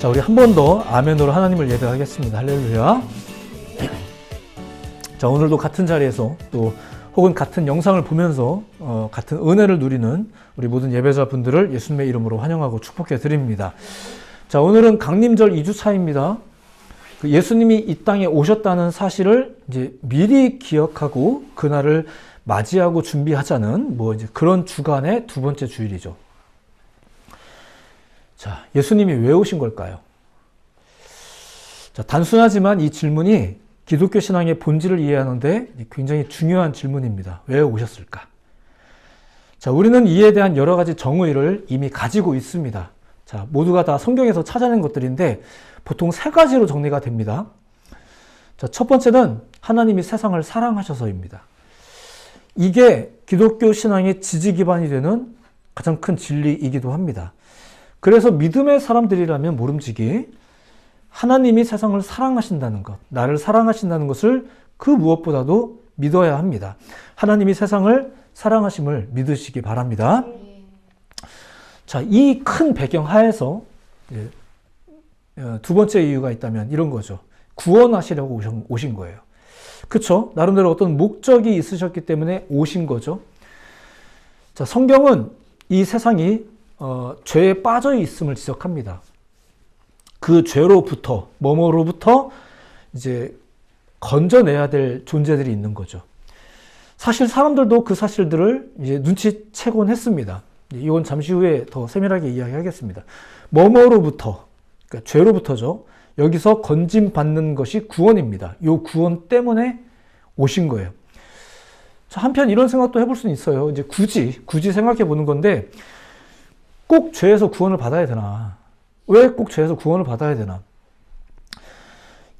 자, 우리 한 번 더 아멘으로 하나님을 예배하겠습니다. 할렐루야. 자, 오늘도 같은 자리에서 또 혹은 같은 영상을 보면서 같은 은혜를 누리는 우리 모든 예배자분들을 예수님의 이름으로 환영하고 축복해 드립니다. 자, 오늘은 강림절 2주차입니다. 예수님이 이 땅에 오셨다는 사실을 이제 미리 기억하고 그날을 맞이하고 준비하자는 이제 그런 주간의 두 번째 주일이죠. 자, 예수님이 왜 오신 걸까요? 자, 단순하지만 이 질문이 기독교 신앙의 본질을 이해하는데 굉장히 중요한 질문입니다. 왜 오셨을까? 자, 우리는 이에 대한 여러 가지 정의를 이미 가지고 있습니다. 자, 모두가 다 성경에서 찾아낸 것들인데 보통 세 가지로 정리가 됩니다. 자, 첫 번째는 하나님이 세상을 사랑하셔서입니다. 이게 기독교 신앙의 지지 기반이 되는 가장 큰 진리이기도 합니다. 그래서 믿음의 사람들이라면 모름지기 하나님이 세상을 사랑하신다는 것, 나를 사랑하신다는 것을 그 무엇보다도 믿어야 합니다. 하나님이 세상을 사랑하심을 믿으시기 바랍니다. 자, 이 큰 배경 하에서 두 번째 이유가 있다면 이런 거죠. 구원하시려고 오신 거예요. 그쵸? 나름대로 어떤 목적이 있으셨기 때문에 오신 거죠. 자, 성경은 이 세상이 죄에 빠져 있음을 지적합니다. 그 죄로부터, 뭐뭐로부터 이제 건져내야 될 존재들이 있는 거죠. 사실 사람들도 그 사실들을 이제 눈치채곤 했습니다. 이건 잠시 후에 더 세밀하게 이야기하겠습니다. 뭐뭐로부터, 그러니까 죄로부터죠. 여기서 건짐받는 것이 구원입니다. 이 구원 때문에 오신 거예요. 자, 한편 이런 생각도 해볼 수는 있어요. 이제 굳이 생각해 보는 건데, 꼭 죄에서 구원을 받아야 되나? 왜 꼭 죄에서 구원을 받아야 되나?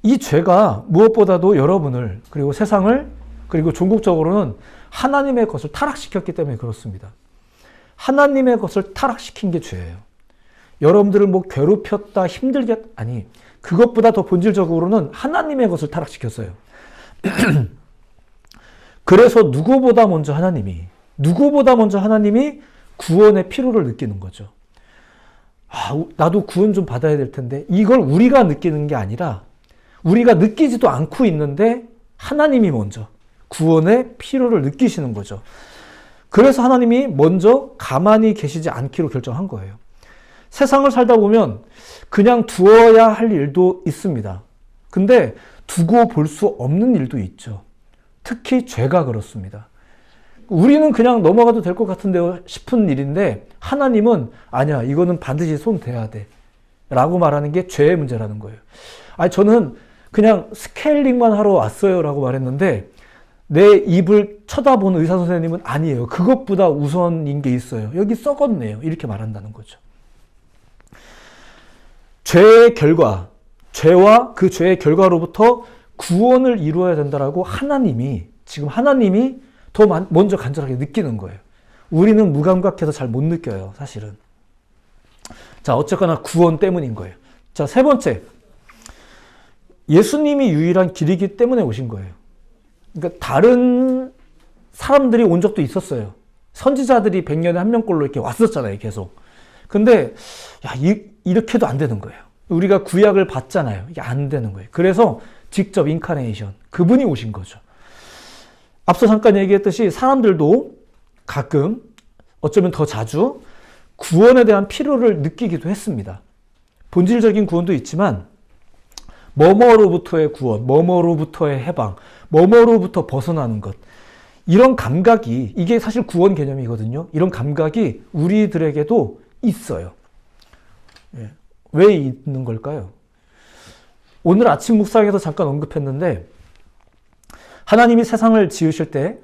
이 죄가 무엇보다도 여러분을, 그리고 세상을, 그리고 종국적으로는 하나님의 것을 타락시켰기 때문에 그렇습니다. 하나님의 것을 타락시킨 게 죄예요. 여러분들을 괴롭혔다, 힘들게, 아니, 그것보다 더 본질적으로는 하나님의 것을 타락시켰어요. 그래서 누구보다 먼저 하나님이 구원의 필요를 느끼는 거죠. 나도 구원 좀 받아야 될 텐데, 이걸 우리가 느끼는 게 아니라 우리가 느끼지도 않고 있는데 하나님이 먼저 구원의 필요를 느끼시는 거죠. 그래서 하나님이 먼저 가만히 계시지 않기로 결정한 거예요. 세상을 살다 보면 그냥 두어야 할 일도 있습니다. 근데 두고 볼 수 없는 일도 있죠. 특히 죄가 그렇습니다. 우리는 그냥 넘어가도 될 것 같은데요 싶은 일인데 하나님은 아니야, 이거는 반드시 손 대야 돼 라고 말하는 게 죄의 문제라는 거예요. 저는 그냥 스케일링만 하러 왔어요 라고 말했는데 내 입을 쳐다본 의사 선생님은 아니에요, 그것보다 우선인 게 있어요, 여기 썩었네요, 이렇게 말한다는 거죠. 죄의 결과, 죄와 그 죄의 결과로부터 구원을 이루어야 된다라고 하나님이 더 먼저 간절하게 느끼는 거예요. 우리는 무감각해서 잘 못 느껴요, 사실은. 자, 어쨌거나 구원 때문인 거예요. 자, 세 번째. 예수님이 유일한 길이기 때문에 오신 거예요. 그러니까 다른 사람들이 온 적도 있었어요. 선지자들이 100년에 한 명꼴로 이렇게 왔었잖아요, 계속. 근데 이렇게도 안 되는 거예요. 우리가 구약을 봤잖아요. 이게 안 되는 거예요. 그래서 직접 인카네이션, 그분이 오신 거죠. 앞서 잠깐 얘기했듯이 사람들도 가끔, 어쩌면 더 자주 구원에 대한 필요를 느끼기도 했습니다. 본질적인 구원도 있지만 뭐뭐로부터의 구원, 뭐뭐로부터의 해방, 뭐뭐로부터 벗어나는 것, 이런 감각이, 이게 사실 구원 개념이거든요. 이런 감각이 우리들에게도 있어요. 왜 있는 걸까요? 오늘 아침 묵상에서 잠깐 언급했는데 하나님이 세상을 지으실 때,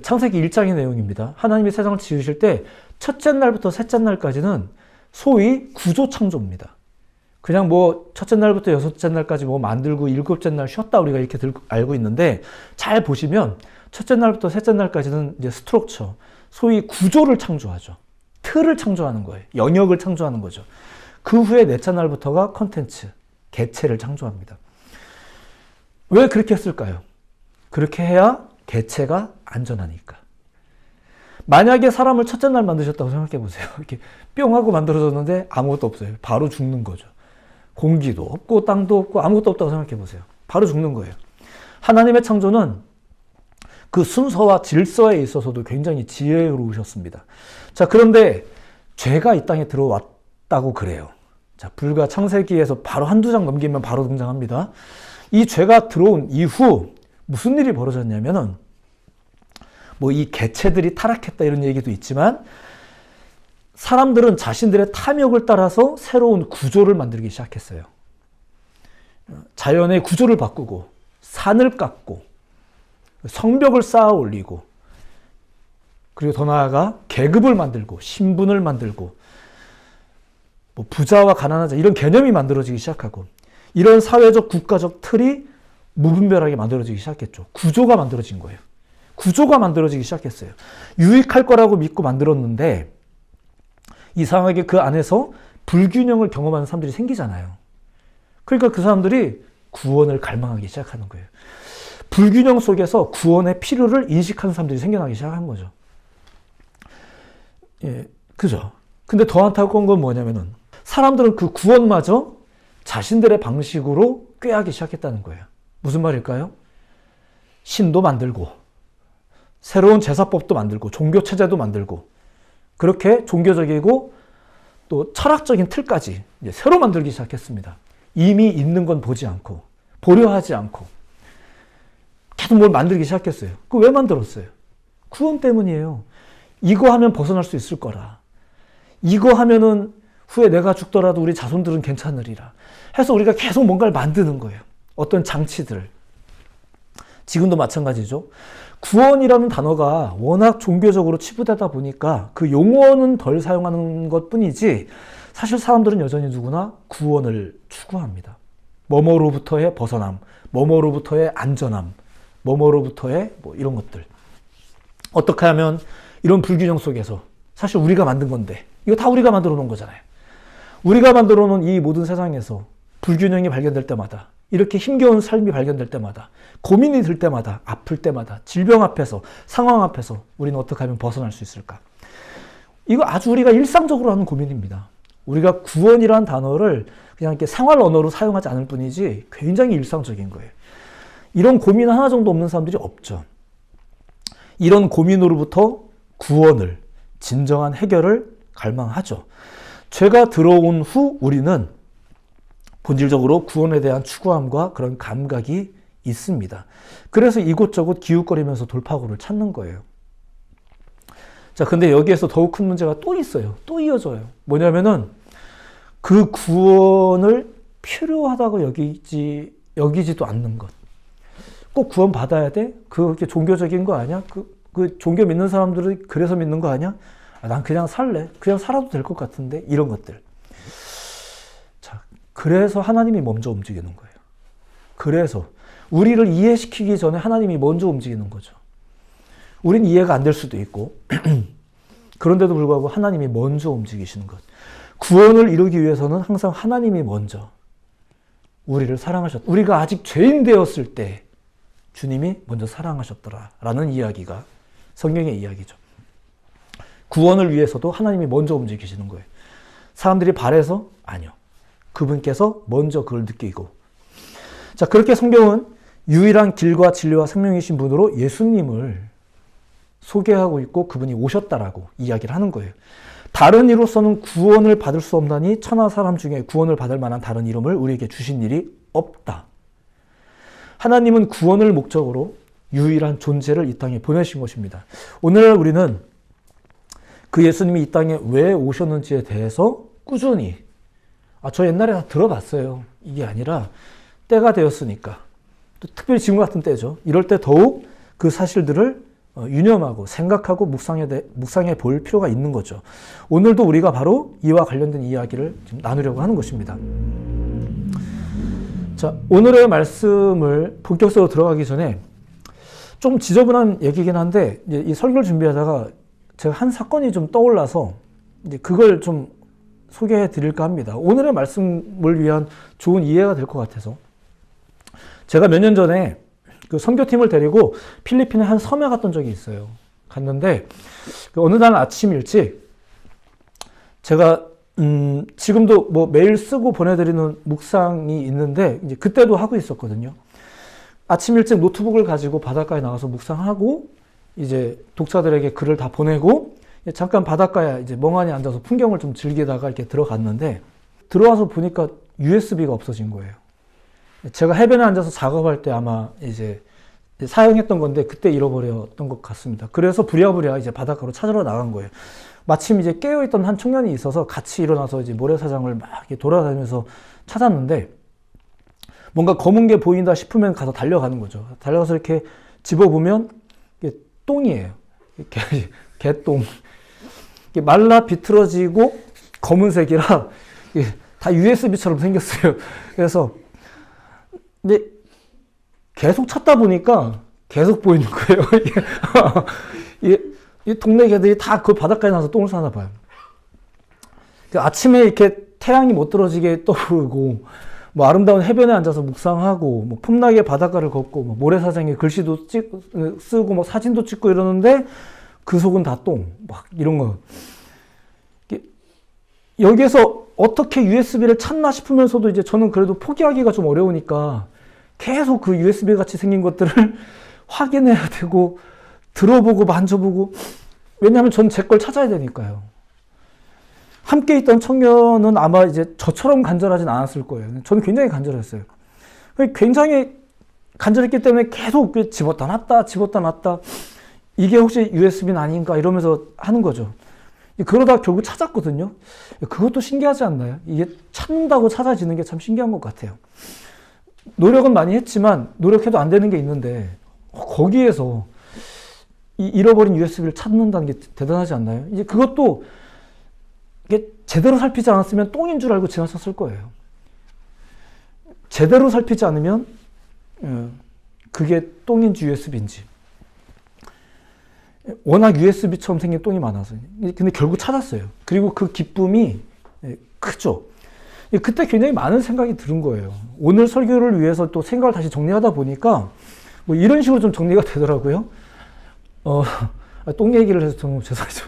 창세기 1장의 내용입니다. 하나님이 세상을 지으실 때 첫째 날부터 셋째 날까지는 소위 구조 창조입니다. 그냥 첫째 날부터 여섯째 날까지 만들고 일곱째 날 쉬었다 우리가 이렇게 알고 있는데, 잘 보시면 첫째 날부터 셋째 날까지는 이제 스트럭처, 소위 구조를 창조하죠. 틀을 창조하는 거예요. 영역을 창조하는 거죠. 그 후에 넷째 날부터가 컨텐츠, 개체를 창조합니다. 왜 그렇게 했을까요? 그렇게 해야 개체가 안전하니까. 만약에 사람을 첫째 날 만드셨다고 생각해 보세요. 이렇게 뿅 하고 만들어졌는데 아무것도 없어요. 바로 죽는 거죠. 공기도 없고 땅도 없고 아무것도 없다고 생각해 보세요. 바로 죽는 거예요. 하나님의 창조는 그 순서와 질서에 있어서도 굉장히 지혜로우셨습니다. 자, 그런데 죄가 이 땅에 들어왔다고 그래요. 자, 불과 창세기에서 바로 한두 장 넘기면 바로 등장합니다. 이 죄가 들어온 이후 무슨 일이 벌어졌냐면은 뭐 이 개체들이 타락했다 이런 얘기도 있지만 사람들은 자신들의 탐욕을 따라서 새로운 구조를 만들기 시작했어요. 자연의 구조를 바꾸고 산을 깎고 성벽을 쌓아 올리고 그리고 더 나아가 계급을 만들고 신분을 만들고 뭐 부자와 가난한 자 이런 개념이 만들어지기 시작하고 이런 사회적 국가적 틀이 무분별하게 만들어지기 시작했죠. 구조가 만들어진 거예요. 구조가 만들어지기 시작했어요. 유익할 거라고 믿고 만들었는데 이상하게 그 안에서 불균형을 경험하는 사람들이 생기잖아요. 그러니까 그 사람들이 구원을 갈망하기 시작하는 거예요. 불균형 속에서 구원의 필요를 인식하는 사람들이 생겨나기 시작한 거죠. 예, 그죠? 근데 더 안타까운 건 뭐냐면은 사람들은 그 구원마저 자신들의 방식으로 꾀하기 시작했다는 거예요. 무슨 말일까요? 신도 만들고 새로운 제사법도 만들고 종교체제도 만들고 그렇게 종교적이고 또 철학적인 틀까지 이제 새로 만들기 시작했습니다. 이미 있는 건 보지 않고 보려 하지 않고 계속 뭘 만들기 시작했어요. 그거 왜 만들었어요? 구원 때문이에요. 이거 하면 벗어날 수 있을 거라. 이거 하면은 후에 내가 죽더라도 우리 자손들은 괜찮으리라. 해서 우리가 계속 뭔가를 만드는 거예요. 어떤 장치들을. 지금도 마찬가지죠. 구원이라는 단어가 워낙 종교적으로 치부되다 보니까 그 용어는 덜 사용하는 것 뿐이지 사실 사람들은 여전히 누구나 구원을 추구합니다. 뭐뭐로부터의 벗어남, 뭐뭐로부터의 안전함, 뭐뭐로부터의 뭐 이런 것들. 어떻게 하면 이런 불균형 속에서 사실 우리가 만든 건데 이거 다 우리가 만들어 놓은 거잖아요. 우리가 만들어 놓은 이 모든 세상에서 불균형이 발견될 때마다 이렇게 힘겨운 삶이 발견될 때마다 고민이 들 때마다 아플 때마다 질병 앞에서 상황 앞에서 우리는 어떻게 하면 벗어날 수 있을까? 이거 아주 우리가 일상적으로 하는 고민입니다. 우리가 구원이라는 단어를 그냥 이렇게 생활 언어로 사용하지 않을 뿐이지 굉장히 일상적인 거예요. 이런 고민 하나 정도 없는 사람들이 없죠. 이런 고민으로부터 구원을, 진정한 해결을 갈망하죠. 죄가 들어온 후 우리는 본질적으로 구원에 대한 추구함과 그런 감각이 있습니다. 그래서 이곳저곳 기웃거리면서 돌파구를 찾는 거예요. 자, 근데 여기에서 더욱 큰 문제가 또 있어요. 또 이어져요. 뭐냐면은 그 구원을 필요하다고 여기지도 않는 것. 꼭 구원 받아야 돼? 그게 종교적인 거 아니야? 그 종교 믿는 사람들이 그래서 믿는 거 아니야? 아, 난 그냥 살래. 그냥 살아도 될 것 같은데. 이런 것들. 자, 그래서 하나님이 먼저 움직이는 거예요. 그래서 우리를 이해시키기 전에 하나님이 먼저 움직이는 거죠. 우린 이해가 안 될 수도 있고 그런데도 불구하고 하나님이 먼저 움직이시는 것. 구원을 이루기 위해서는 항상 하나님이 먼저 우리를 사랑하셨다. 우리가 아직 죄인 되었을 때 주님이 먼저 사랑하셨더라라는 이야기가 성경의 이야기죠. 구원을 위해서도 하나님이 먼저 움직이시는 거예요. 사람들이 바래서? 아니요. 그분께서 먼저 그걸 느끼고. 자, 그렇게 성경은 유일한 길과 진리와 생명이신 분으로 예수님을 소개하고 있고 그분이 오셨다라고 이야기를 하는 거예요. 다른 이로서는 구원을 받을 수 없나니 천하 사람 중에 구원을 받을 만한 다른 이름을 우리에게 주신 일이 없다. 하나님은 구원을 목적으로 유일한 존재를 이 땅에 보내신 것입니다. 오늘날 우리는 그 예수님이 이 땅에 왜 오셨는지에 대해서 꾸준히 저 옛날에 다 들어봤어요. 이게 아니라 때가 되었으니까 또 특별히 지금 같은 때죠. 이럴 때 더욱 그 사실들을 유념하고 생각하고 묵상해 볼 필요가 있는 거죠. 오늘도 우리가 바로 이와 관련된 이야기를 지금 나누려고 하는 것입니다. 자, 오늘의 말씀을 본격적으로 들어가기 전에 좀 지저분한 얘기긴 한데 이제 이 설교를 준비하다가 제가 한 사건이 좀 떠올라서 이제 그걸 좀 소개해 드릴까 합니다. 오늘의 말씀을 위한 좋은 이해가 될 것 같아서 제가 몇 년 전에 그 선교팀을 데리고 필리핀의 한 섬에 갔던 적이 있어요. 갔는데 어느 날 아침 일찍 제가 지금도 뭐 매일 쓰고 보내드리는 묵상이 있는데, 이제 그때도 하고 있었거든요. 아침 일찍 노트북을 가지고 바닷가에 나가서 묵상하고, 이제 독자들에게 글을 다 보내고, 잠깐 바닷가에 이제 멍하니 앉아서 풍경을 좀 즐기다가 이렇게 들어갔는데, 들어와서 보니까 USB가 없어진 거예요. 제가 해변에 앉아서 작업할 때 아마 이제 사용했던 건데, 그때 잃어버렸던 것 같습니다. 그래서 부랴부랴 이제 바닷가로 찾으러 나간 거예요. 마침 이제 깨어있던 한 청년이 있어서 같이 일어나서 이제 모래사장을 막 이렇게 돌아다니면서 찾았는데, 뭔가 검은 게 보인다 싶으면 가서 달려가는 거죠. 달려가서 이렇게 집어보면 이게 똥이에요. 개똥. 말라 비틀어지고 검은색이라 다 USB처럼 생겼어요. 그래서 근데 계속 찾다 보니까 계속 보이는 거예요. 이 동네 개들이 다 그 바닷가에 나서 똥을 싸나 봐요. 아침에 이렇게 태양이 못 떨어지게 떠오르고, 뭐 아름다운 해변에 앉아서 묵상하고, 뭐 폼나게 바닷가를 걷고, 뭐 모래사장에 글씨도 쓰고, 뭐 사진도 찍고 이러는데, 그 속은 다 똥, 막 이런 거. 여기에서 어떻게 USB를 찾나 싶으면서도 이제 저는 그래도 포기하기가 좀 어려우니까 계속 그 USB 같이 생긴 것들을 확인해야 되고, 들어보고 만져보고, 왜냐하면 전 제 걸 찾아야 되니까요. 함께 있던 청년은 아마 이제 저처럼 간절하진 않았을 거예요. 저는 굉장히 간절했어요. 굉장히 간절했기 때문에 계속 집었다 놨다, 이게 혹시 USB는 아닌가 이러면서 하는 거죠. 그러다 결국 찾았거든요. 그것도 신기하지 않나요? 이게 찾는다고 찾아지는 게 참 신기한 것 같아요. 노력은 많이 했지만 노력해도 안 되는 게 있는데, 거기에서 이 잃어버린 USB를 찾는다는 게 대단하지 않나요? 이제 그것도 이게 제대로 살피지 않았으면 똥인 줄 알고 지나쳤을 거예요. 제대로 살피지 않으면 그게 똥인지 USB인지. 워낙 USB처럼 생긴 똥이 많아서. 근데 결국 찾았어요. 그리고 그 기쁨이 크죠. 그때 굉장히 많은 생각이 드는 거예요. 오늘 설교를 위해서 또 생각을 다시 정리하다 보니까 뭐 이런 식으로 좀 정리가 되더라고요. 똥 얘기를 해서 정말 죄송하죠.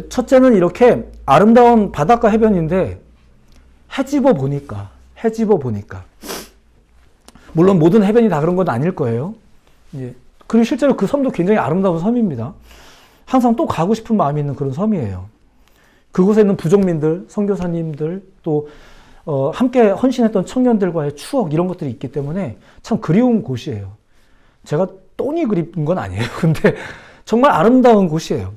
첫째는 이렇게 아름다운 바닷가 해변인데 해집어 보니까 물론 모든 해변이 다 그런 건 아닐 거예요. 그리고 실제로 그 섬도 굉장히 아름다운 섬입니다. 항상 또 가고 싶은 마음이 있는 그런 섬이에요. 그곳에 있는 부족민들, 선교사님들, 또 함께 헌신했던 청년들과의 추억, 이런 것들이 있기 때문에 참 그리운 곳이에요. 제가 똥이 그립은 건 아니에요. 근데 정말 아름다운 곳이에요.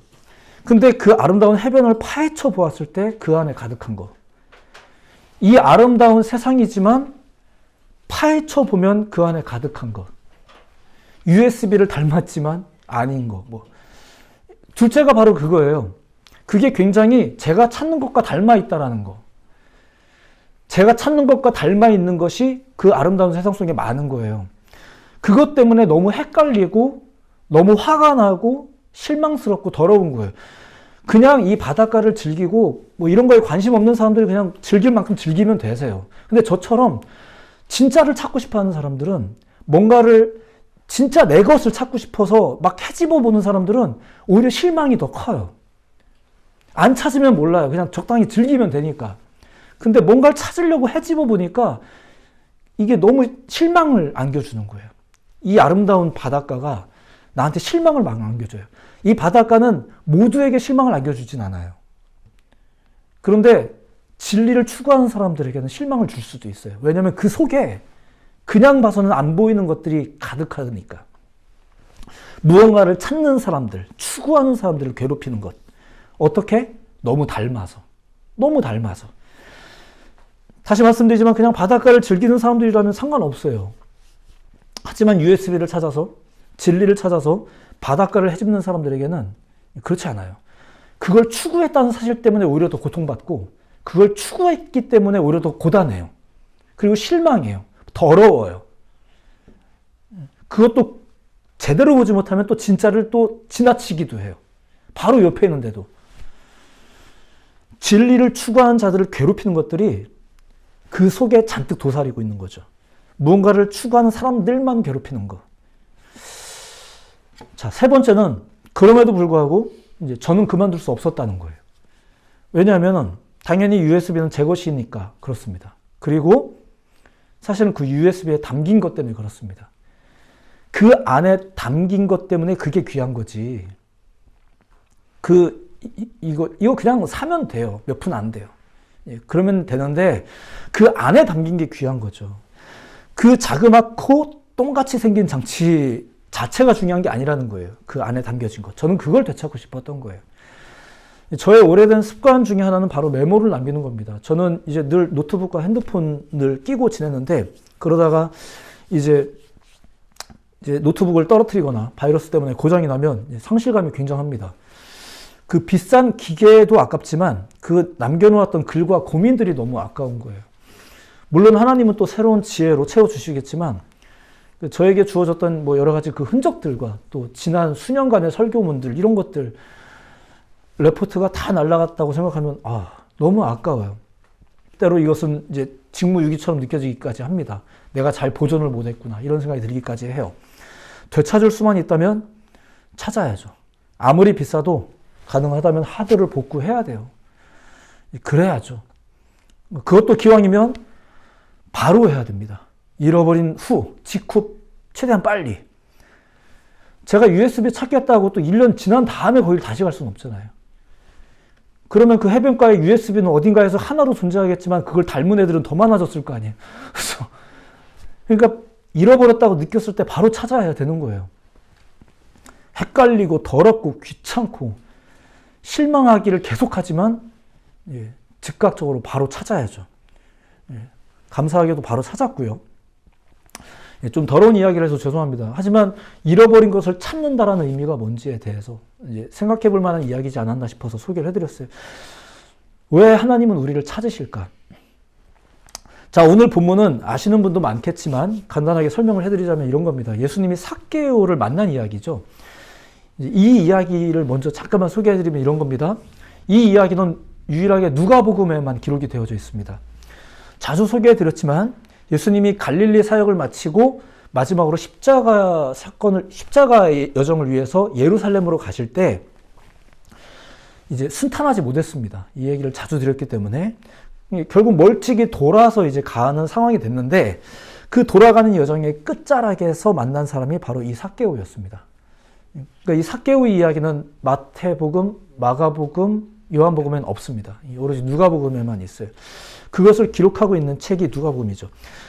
근데 그 아름다운 해변을 파헤쳐 보았을 때 그 안에 가득한 것. 이 아름다운 세상이지만 파헤쳐 보면 그 안에 가득한 것. USB를 닮았지만 아닌 것. 둘째가 바로 그거예요. 그게 굉장히 제가 찾는 것과 닮아 있다라는 거. 제가 찾는 것과 닮아 있는 것이 그 아름다운 세상 속에 많은 거예요. 그것 때문에 너무 헷갈리고 너무 화가 나고 실망스럽고 더러운 거예요. 그냥 이 바닷가를 즐기고 뭐 이런 거에 관심 없는 사람들이 그냥 즐길 만큼 즐기면 되세요. 근데 저처럼 진짜를 찾고 싶어 하는 사람들은, 뭔가를 진짜 내 것을 찾고 싶어서 막 헤집어 보는 사람들은 오히려 실망이 더 커요. 안 찾으면 몰라요. 그냥 적당히 즐기면 되니까. 근데 뭔가를 찾으려고 헤집어 보니까 이게 너무 실망을 안겨주는 거예요. 이 아름다운 바닷가가 나한테 실망을 막 안겨줘요. 이 바닷가는 모두에게 실망을 안겨주진 않아요. 그런데 진리를 추구하는 사람들에게는 실망을 줄 수도 있어요. 왜냐하면 그 속에 그냥 봐서는 안 보이는 것들이 가득하니까. 무언가를 찾는 사람들, 추구하는 사람들을 괴롭히는 것. 어떻게? 너무 닮아서. 다시 말씀드리지만 그냥 바닷가를 즐기는 사람들이라면 상관없어요. 하지만 USB를 찾아서, 진리를 찾아서 바닷가를 헤집는 사람들에게는 그렇지 않아요. 그걸 추구했다는 사실 때문에 오히려 더 고통받고, 그걸 추구했기 때문에 오히려 더 고단해요. 그리고 실망해요. 더러워요. 그것도 제대로 보지 못하면 또 진짜를 또 지나치기도 해요. 바로 옆에 있는데도. 진리를 추구하는 자들을 괴롭히는 것들이 그 속에 잔뜩 도사리고 있는 거죠. 무언가를 추구하는 사람들만 괴롭히는 거. 자, 세 번째는 그럼에도 불구하고 이제 저는 그만둘 수 없었다는 거예요. 왜냐하면 당연히 USB는 제 것이니까 그렇습니다. 그리고 사실은 그 USB에 담긴 것 때문에 그렇습니다. 그 안에 담긴 것 때문에 그게 귀한 거지. 이거 그냥 사면 돼요. 몇 푼 안 돼요. 예, 그러면 되는데 그 안에 담긴 게 귀한 거죠. 그 자그맣고 똥같이 생긴 장치 자체가 중요한 게 아니라는 거예요. 그 안에 담겨진 것. 저는 그걸 되찾고 싶었던 거예요. 저의 오래된 습관 중에 하나는 바로 메모를 남기는 겁니다. 저는 이제 늘 노트북과 핸드폰을 끼고 지냈는데 그러다가 이제 노트북을 떨어뜨리거나 바이러스 때문에 고장이 나면 상실감이 굉장합니다. 그 비싼 기계도 아깝지만 그 남겨놓았던 글과 고민들이 너무 아까운 거예요. 물론 하나님은 또 새로운 지혜로 채워주시겠지만 저에게 주어졌던 뭐 여러 가지 그 흔적들과 또 지난 수년간의 설교문들 이런 것들 레포트가 다 날아갔다고 생각하면 너무 아까워요. 때로 이것은 이제 직무유기처럼 느껴지기까지 합니다. 내가 잘 보존을 못했구나 이런 생각이 들기까지 해요. 되찾을 수만 있다면 찾아야죠. 아무리 비싸도 가능하다면 하드를 복구해야 돼요. 그래야죠. 그것도 기왕이면 바로 해야 됩니다. 잃어버린 후, 직후 최대한 빨리. 제가 USB 찾겠다고 또 1년 지난 다음에 거기를 다시 갈 수는 없잖아요. 그러면 그 해변가의 USB는 어딘가에서 하나로 존재하겠지만 그걸 닮은 애들은 더 많아졌을 거 아니에요. 그러니까 잃어버렸다고 느꼈을 때 바로 찾아야 되는 거예요. 헷갈리고 더럽고 귀찮고 실망하기를 계속하지만 즉각적으로 바로 찾아야죠. 감사하게도 바로 찾았고요. 좀 더러운 이야기를 해서 죄송합니다. 하지만 잃어버린 것을 찾는다라는 의미가 뭔지에 대해서 이제 생각해 볼 만한 이야기지 않았나 싶어서 소개를 해드렸어요. 왜 하나님은 우리를 찾으실까? 자, 오늘 본문은 아시는 분도 많겠지만 간단하게 설명을 해드리자면 이런 겁니다. 예수님이 삭개오를 만난 이야기죠. 이 이야기를 먼저 잠깐만 소개해드리면 이런 겁니다. 이 이야기는 유일하게 누가복음에만 기록이 되어져 있습니다. 자주 소개해드렸지만 예수님이 갈릴리 사역을 마치고 마지막으로 십자가의 여정을 위해서 예루살렘으로 가실 때 이제 순탄하지 못했습니다. 이 얘기를 자주 드렸기 때문에 결국 멀찍이 돌아서 이제 가는 상황이 됐는데 그 돌아가는 여정의 끝자락에서 만난 사람이 바로 이 삭개오였습니다. 그러니까 이 삭개오의 이야기는 마태복음, 마가복음, 요한복음에는 없습니다. 오로지 누가복음에만 있어요. 그것을 기록하고 있는 책이 누가복음이죠.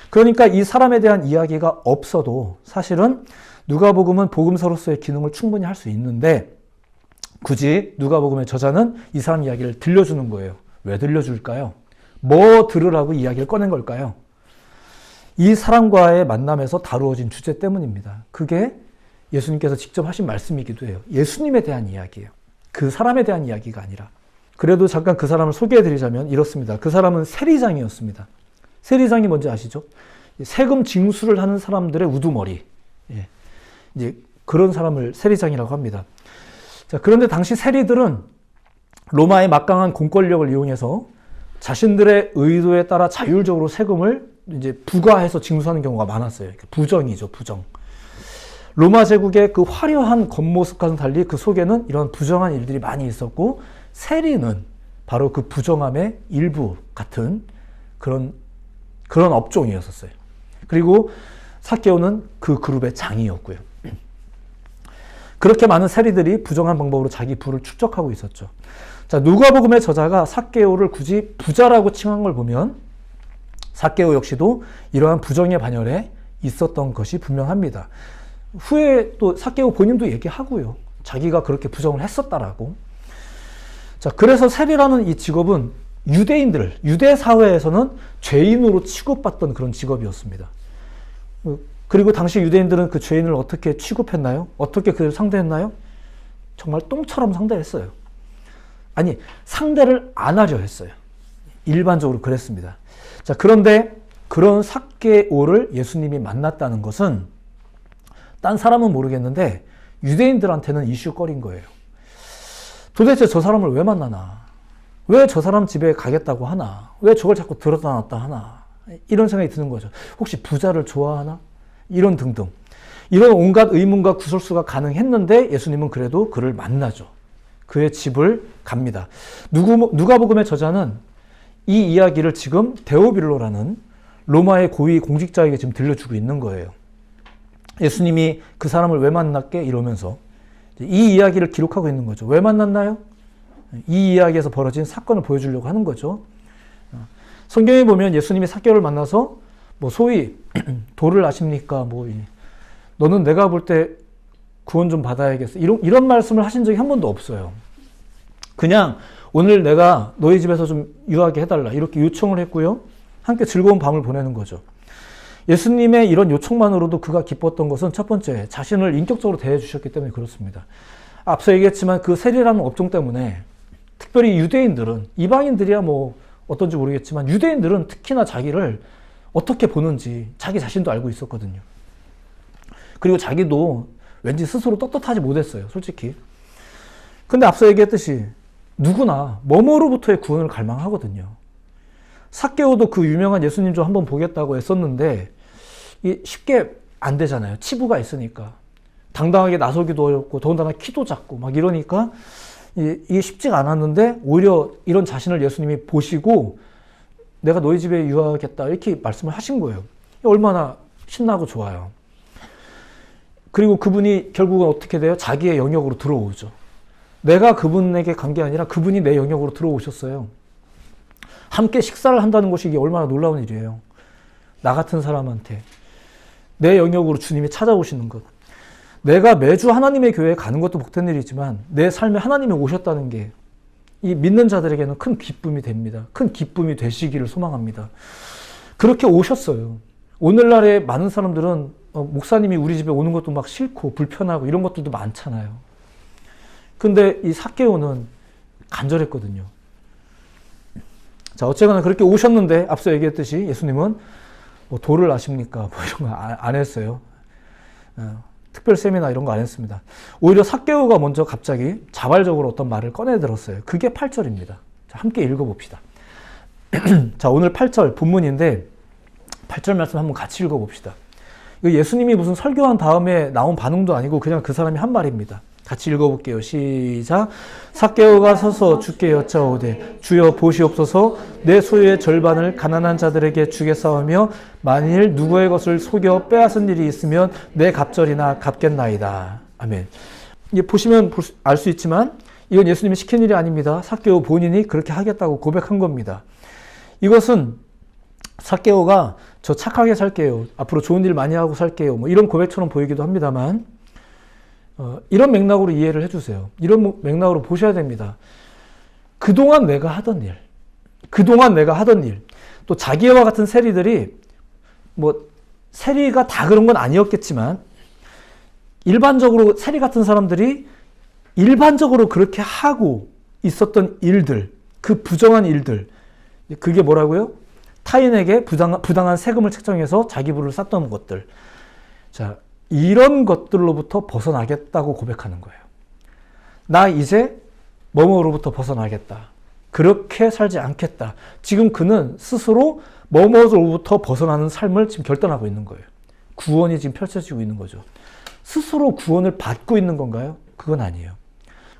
그러니까 이 사람에 대한 이야기가 없어도 사실은 누가복음은 복음서로서의 기능을 충분히 할 수 있는데 굳이 누가복음의 저자는 이 사람 이야기를 들려주는 거예요. 왜 들려줄까요? 뭐 들으라고 이야기를 꺼낸 걸까요? 이 사람과의 만남에서 다루어진 주제 때문입니다. 그게 예수님께서 직접 하신 말씀이기도 해요. 예수님에 대한 이야기예요. 그 사람에 대한 이야기가 아니라. 그래도 잠깐 그 사람을 소개해드리자면 이렇습니다. 그 사람은 세리장이었습니다. 세리장이 뭔지 아시죠? 세금 징수를 하는 사람들의 우두머리. 이제 그런 사람을 세리장이라고 합니다. 자, 그런데 당시 세리들은 로마의 막강한 공권력을 이용해서 자신들의 의도에 따라 자율적으로 세금을 이제 부과해서 징수하는 경우가 많았어요. 부정이죠, 부정. 로마 제국의 그 화려한 겉모습과는 달리 그 속에는 이런 부정한 일들이 많이 있었고 세리는 바로 그 부정함의 일부 같은 그런 업종이었어요. 그리고 삭개오는 그 그룹의 장이었고요. 그렇게 많은 세리들이 부정한 방법으로 자기 부를 축적하고 있었죠. 자, 누가복음의 저자가 삭개오를 굳이 부자라고 칭한 걸 보면 삭개오 역시도 이러한 부정의 반열에 있었던 것이 분명합니다. 후에 또 삭개오 본인도 얘기하고요. 자기가 그렇게 부정을 했었다라고. 자, 그래서 세리라는 이 직업은 유대인들, 유대 사회에서는 죄인으로 취급받던 그런 직업이었습니다. 그리고 당시 유대인들은 그 죄인을 어떻게 취급했나요? 어떻게 그를 상대했나요? 정말 똥처럼 상대했어요. 아니, 상대를 안 하려 했어요. 일반적으로 그랬습니다. 자, 그런데 그런 삭개오를 예수님이 만났다는 것은 딴 사람은 모르겠는데 유대인들한테는 이슈거리인 거예요. 도대체 저 사람을 왜 만나나? 왜 저 사람 집에 가겠다고 하나? 왜 저걸 자꾸 들었다 놨다 하나? 이런 생각이 드는 거죠. 혹시 부자를 좋아하나? 이런 등등. 이런 온갖 의문과 구설수가 가능했는데 예수님은 그래도 그를 만나죠. 그의 집을 갑니다. 누가복음의 저자는 이 이야기를 지금 데오빌로라는 로마의 고위 공직자에게 지금 들려주고 있는 거예요. 예수님이 그 사람을 왜 만났게? 이러면서 이 이야기를 기록하고 있는 거죠. 왜 만났나요? 이 이야기에서 벌어진 사건을 보여주려고 하는 거죠. 성경에 보면 예수님이 삭개오를 만나서 뭐 소위 도를 아십니까? 뭐 너는 내가 볼 때 구원 좀 받아야겠어. 이런 말씀을 하신 적이 한 번도 없어요. 그냥 오늘 내가 너희 집에서 좀 유하게 해달라 이렇게 요청을 했고요. 함께 즐거운 밤을 보내는 거죠. 예수님의 이런 요청만으로도 그가 기뻤던 것은 첫 번째, 자신을 인격적으로 대해 주셨기 때문에 그렇습니다. 앞서 얘기했지만 그 세리라는 업종 때문에 특별히 유대인들은, 이방인들이야 뭐 어떤지 모르겠지만 유대인들은 특히나 자기를 어떻게 보는지 자기 자신도 알고 있었거든요. 그리고 자기도 왠지 스스로 떳떳하지 못했어요, 솔직히. 근데 앞서 얘기했듯이 누구나 뭐뭐로부터의 구원을 갈망하거든요. 삭개오도 그 유명한 예수님 좀 한번 보겠다고 했었는데 쉽게 안 되잖아요. 치부가 있으니까. 당당하게 나서기도 어렵고 더군다나 키도 작고 막 이러니까 이게 쉽지가 않았는데 오히려 이런 자신을 예수님이 보시고 내가 너희 집에 유하겠다 이렇게 말씀을 하신 거예요. 얼마나 신나고 좋아요. 그리고 그분이 결국은 어떻게 돼요? 자기의 영역으로 들어오죠. 내가 그분에게 간 게 아니라 그분이 내 영역으로 들어오셨어요. 함께 식사를 한다는 것이 이게 얼마나 놀라운 일이에요. 나 같은 사람한테 내 영역으로 주님이 찾아오시는 것. 내가 매주 하나님의 교회에 가는 것도 복된 일이지만 내 삶에 하나님이 오셨다는 게 이 믿는 자들에게는 큰 기쁨이 됩니다. 큰 기쁨이 되시기를 소망합니다. 그렇게 오셨어요. 오늘날에 많은 사람들은 목사님이 우리 집에 오는 것도 막 싫고 불편하고 이런 것들도 많잖아요. 근데 이 삭개오는 간절했거든요. 자, 어쨌거나 그렇게 오셨는데 앞서 얘기했듯이 예수님은 뭐 도를 아십니까? 뭐 이런 거 안 했어요. 특별 세미나 이런 거 안 했습니다. 오히려 삭개오가 먼저 갑자기 자발적으로 어떤 말을 꺼내 들었어요. 그게 8절입니다. 자, 함께 읽어봅시다. 자, 오늘 8절 본문인데 8절 말씀 한번 같이 읽어봅시다. 이거 예수님이 무슨 설교한 다음에 나온 반응도 아니고 그냥 그 사람이 한 말입니다. 같이 읽어볼게요. 시작. 삭개오가 서서 주께 여짜오되 주여 보시옵소서 내 소유의 절반을 가난한 자들에게 주겠사오며 만일 누구의 것을 속여 빼앗은 일이 있으면 내 갑절이나 갚겠나이다. 아멘. 이게 보시면 알 수 있지만 이건 예수님이 시킨 일이 아닙니다. 삭개오 본인이 그렇게 하겠다고 고백한 겁니다. 이것은 삭개오가 저 착하게 살게요. 앞으로 좋은 일 많이 하고 살게요. 뭐 이런 고백처럼 보이기도 합니다만 이런 맥락으로 이해를 해주세요. 이런 맥락으로 보셔야 됩니다. 그동안 내가 하던 일, 또 자기와 같은 세리들이 뭐 세리가 다 그런 건 아니었겠지만 일반적으로 세리 같은 사람들이 일반적으로 그렇게 하고 있었던 일들, 그 부정한 일들, 그게 뭐라고요? 타인에게 부당한 세금을 책정해서 자기 부를 쌓던 것들. 자, 이런 것들로부터 벗어나겠다고 고백하는 거예요. 나 이제 뭐뭐로부터 벗어나겠다. 그렇게 살지 않겠다. 지금 그는 스스로 뭐뭐로부터 벗어나는 삶을 지금 결단하고 있는 거예요. 구원이 지금 펼쳐지고 있는 거죠. 스스로 구원을 받고 있는 건가요? 그건 아니에요.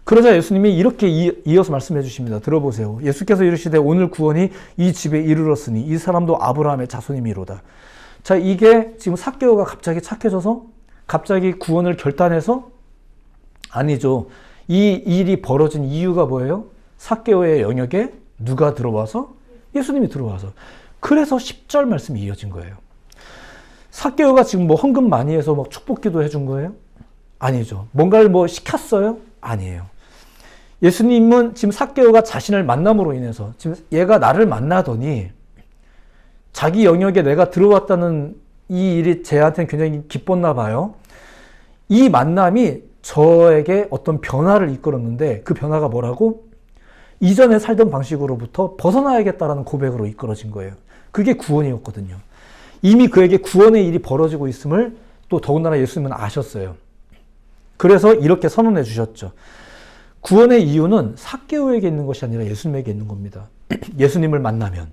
그러자 예수님이 이렇게 이어서 말씀해 주십니다. 들어보세요. 예수께서 이르시되 오늘 구원이 이 집에 이르렀으니 이 사람도 아브라함의 자손이미로다. 자, 이게 지금 삭개오가 갑자기 착해져서 갑자기 구원을 결단해서? 아니죠. 이 일이 벌어진 이유가 뭐예요? 삭개오의 영역에 누가 들어와서? 예수님이 들어와서. 그래서 10절 말씀이 이어진 거예요. 삭개오가 지금 뭐 헌금 많이 해서 막 축복기도 해준 거예요? 아니죠. 뭔가를 뭐 시켰어요? 아니에요. 예수님은 지금 삭개오가 자신을 만남으로 인해서 지금 얘가 나를 만나더니 자기 영역에 내가 들어왔다는 이 일이 쟤한테는 굉장히 기뻤나 봐요. 이 만남이 저에게 어떤 변화를 이끌었는데 그 변화가 뭐라고? 이전에 살던 방식으로부터 벗어나야겠다라는 고백으로 이끌어진 거예요. 그게 구원이었거든요. 이미 그에게 구원의 일이 벌어지고 있음을 또 더군다나 예수님은 아셨어요. 그래서 이렇게 선언해 주셨죠. 구원의 이유는 삭개오에게 있는 것이 아니라 예수님에게 있는 겁니다. 예수님을 만나면.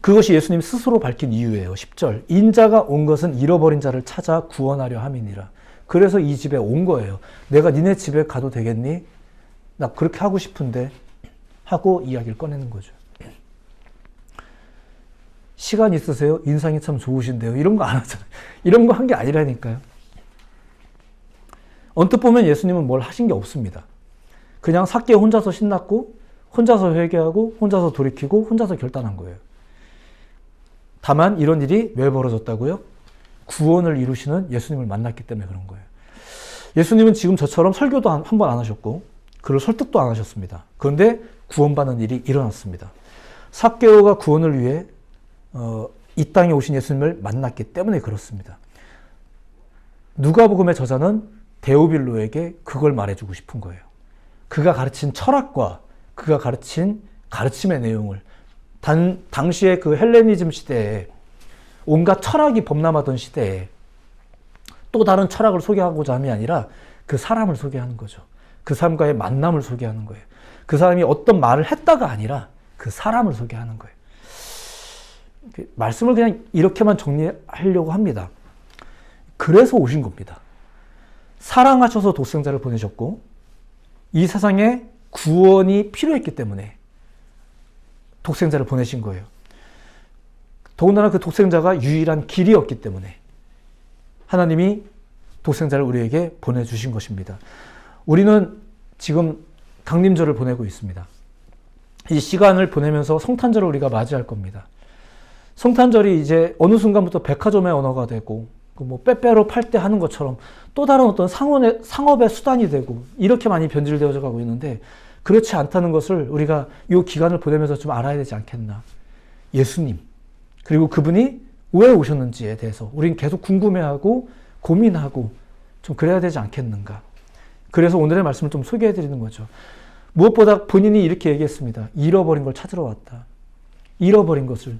그것이 예수님 스스로 밝힌 이유예요. 10절. 인자가 온 것은 잃어버린 자를 찾아 구원하려 함이니라. 그래서 이 집에 온 거예요. 내가 니네 집에 가도 되겠니? 나 그렇게 하고 싶은데 하고 이야기를 꺼내는 거죠. 시간 있으세요? 인상이 참 좋으신데요. 이런 거 안 하잖아요. 이런 거 한 게 아니라니까요. 언뜻 보면 예수님은 뭘 하신 게 없습니다. 그냥 삭개오 혼자서 신났고 혼자서 회개하고 혼자서 돌이키고 혼자서 결단한 거예요. 다만 이런 일이 왜 벌어졌다고요? 구원을 이루시는 예수님을 만났기 때문에 그런 거예요. 예수님은 지금 저처럼 설교도 한 번 안 하셨고 그를 설득도 안 하셨습니다. 그런데 구원받는 일이 일어났습니다. 삭개오가 구원을 위해 이 땅에 오신 예수님을 만났기 때문에 그렇습니다. 누가복음의 저자는 데오빌로에게 그걸 말해주고 싶은 거예요. 그가 가르친 철학과 그가 가르친 가르침의 내용을 당시에 그 헬레니즘 시대에 온갖 철학이 범람하던 시대에 또 다른 철학을 소개하고자 함이 아니라 그 사람을 소개하는 거죠. 그 사람과의 만남을 소개하는 거예요. 그 사람이 어떤 말을 했다가 아니라 그 사람을 소개하는 거예요. 말씀을 그냥 이렇게만 정리하려고 합니다. 그래서 오신 겁니다. 사랑하셔서 독생자를 보내셨고 이 세상에 구원이 필요했기 때문에 독생자를 보내신 거예요. 더군다나 그 독생자가 유일한 길이었기 때문에 하나님이 독생자를 우리에게 보내주신 것입니다. 우리는 지금 강림절을 보내고 있습니다. 이 시간을 보내면서 성탄절을 우리가 맞이할 겁니다. 성탄절이 이제 어느 순간부터 백화점의 언어가 되고 뭐 빼빼로 팔 때 하는 것처럼 또 다른 어떤 상업의 수단이 되고 이렇게 많이 변질되어져 가고 있는데 그렇지 않다는 것을 우리가 이 기간을 보내면서 좀 알아야 되지 않겠나. 예수님 그리고 그분이 왜 오셨는지에 대해서 우리는 계속 궁금해하고 고민하고 좀 그래야 되지 않겠는가. 그래서 오늘의 말씀을 좀 소개해 드리는 거죠. 무엇보다 본인이 이렇게 얘기했습니다. 잃어버린 걸 찾으러 왔다. 잃어버린 것을.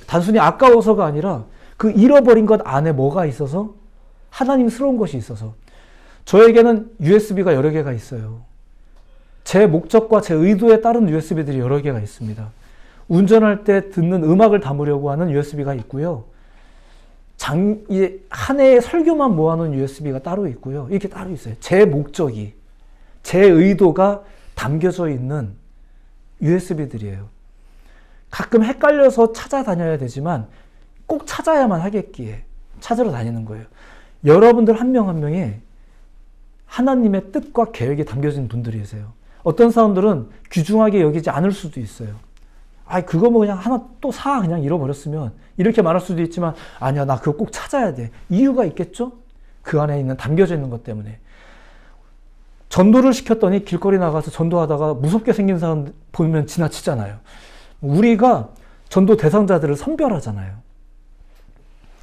단순히 아까워서가 아니라 그 잃어버린 것 안에 뭐가 있어서 하나님스러운 것이 있어서 저에게는 USB가 여러 개가 있어요. 제 목적과 제 의도에 따른 USB들이 여러 개가 있습니다. 운전할 때 듣는 음악을 담으려고 하는 USB가 있고요. 한 해의 설교만 모아놓은 USB가 따로 있고요. 이렇게 따로 있어요. 제 목적이, 제 의도가 담겨져 있는 USB들이에요. 가끔 헷갈려서 찾아다녀야 되지만 꼭 찾아야만 하겠기에 찾으러 다니는 거예요. 여러분들 한 명 한 명이 하나님의 뜻과 계획이 담겨진 분들이세요. 어떤 사람들은 귀중하게 여기지 않을 수도 있어요. 그거 뭐 그냥 하나 또 그냥 잃어버렸으면 이렇게 말할 수도 있지만 아니야 나 그거 꼭 찾아야 돼. 이유가 있겠죠? 그 안에 있는 담겨져 있는 것 때문에. 전도를 시켰더니 길거리 나가서 전도하다가 무섭게 생긴 사람 보면 지나치잖아요. 우리가 전도 대상자들을 선별하잖아요.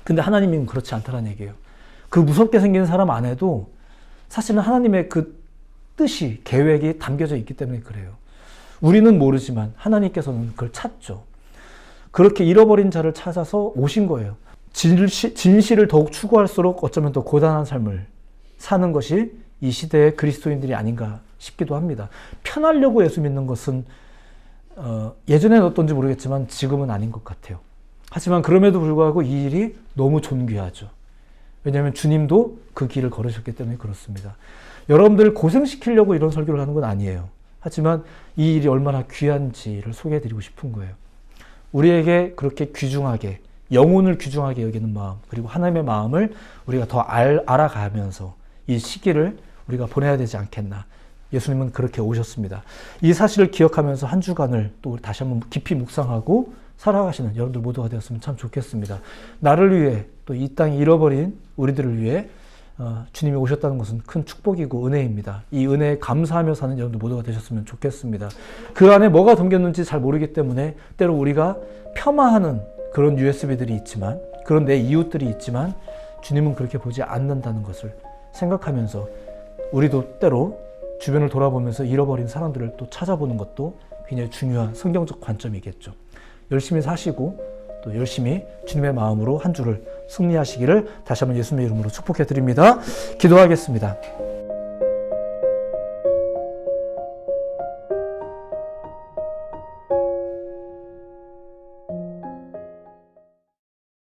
근데 하나님은 그렇지 않다는 얘기예요. 그 무섭게 생긴 사람 안에도 사실은 하나님의 그 뜻이, 계획이 담겨져 있기 때문에 그래요. 우리는 모르지만 하나님께서는 그걸 찾죠. 그렇게 잃어버린 자를 찾아서 오신 거예요. 진실을 더욱 추구할수록 어쩌면 더 고단한 삶을 사는 것이 이 시대의 그리스도인들이 아닌가 싶기도 합니다. 편하려고 예수 믿는 것은 예전에는 어떤지 모르겠지만 지금은 아닌 것 같아요. 하지만 그럼에도 불구하고 이 일이 너무 존귀하죠. 왜냐하면 주님도 그 길을 걸으셨기 때문에 그렇습니다. 여러분들을 고생시키려고 이런 설교를 하는 건 아니에요. 하지만 이 일이 얼마나 귀한지를 소개해드리고 싶은 거예요. 우리에게 그렇게 귀중하게, 영혼을 귀중하게 여기는 마음, 그리고 하나님의 마음을 우리가 더 알아가면서 이 시기를 우리가 보내야 되지 않겠나. 예수님은 그렇게 오셨습니다. 이 사실을 기억하면서 한 주간을 또 다시 한번 깊이 묵상하고 살아가시는 여러분들 모두가 되었으면 참 좋겠습니다. 나를 위해 또 이 땅에 잃어버린 우리들을 위해 주님이 오셨다는 것은 큰 축복이고 은혜입니다. 이 은혜에 감사하며 사는 여러분들 모두가 되셨으면 좋겠습니다. 그 안에 뭐가 담겼는지 잘 모르기 때문에 때로 우리가 폄하하는 그런 USB들이 있지만, 그런 내 이웃들이 있지만 주님은 그렇게 보지 않는다는 것을 생각하면서 우리도 때로 주변을 돌아보면서 잃어버린 사람들을 또 찾아보는 것도 굉장히 중요한 성경적 관점이겠죠. 열심히 사시고 또 열심히 주님의 마음으로 한 주를 승리하시기를 다시 한번 예수님의 이름으로 축복해 드립니다. 기도하겠습니다.